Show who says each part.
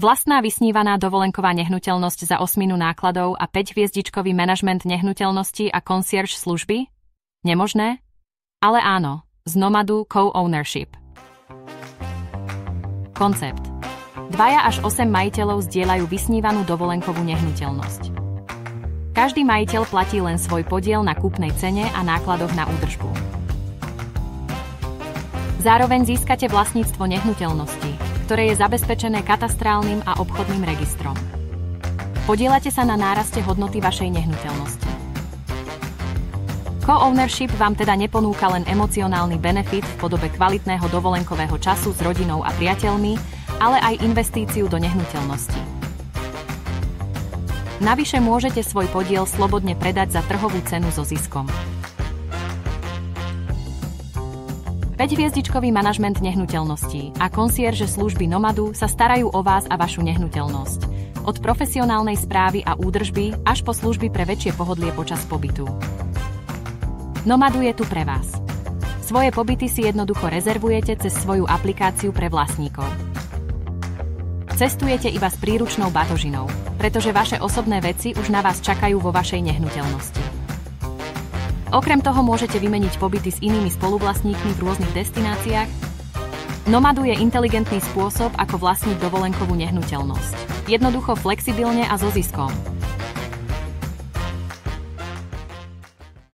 Speaker 1: Vlastná vysnívaná dovolenková nehnuteľnosť za 8 nákladov a 5-hviezdičkový manažment nehnuteľnosti a concierge služby? Nemožné? Ale áno, z Nomadu Co-Ownership. Koncept. 2 až 8 majiteľov zdieľajú vysnívanú dovolenkovú nehnuteľnosť. Každý majiteľ platí len svoj podiel na kúpnej cene a nákladoch na údržbu. Zároveň získate vlastníctvo nehnuteľnosti, ktoré je zabezpečené katastrálnym a obchodným registrom. Podieľate sa na náraste hodnoty vašej nehnuteľnosti. Co-ownership vám teda neponúka len emocionálny benefit v podobe kvalitného dovolenkového času s rodinou a priateľmi, ale aj investíciu do nehnuteľnosti. Navyše môžete svoj podiel slobodne predať za trhovú cenu so ziskom. 5-hviezdičkový manažment nehnuteľností a concierge služby Nomadu sa starajú o vás a vašu nehnuteľnosť. Od profesionálnej správy a údržby až po služby pre väčšie pohodlie počas pobytu. Nomadu je tu pre vás. Svoje pobyty si jednoducho rezervujete cez svoju aplikáciu pre vlastníkov. Cestujete iba s príručnou batožinou, pretože vaše osobné veci už na vás čakajú vo vašej nehnuteľnosti. Okrem toho môžete vymeniť pobyty s inými spoluvlastníkmi v rôznych destináciách. Nomadu je inteligentný spôsob, ako vlastniť dovolenkovú nehnuteľnosť. Jednoducho, flexibilne a so ziskom.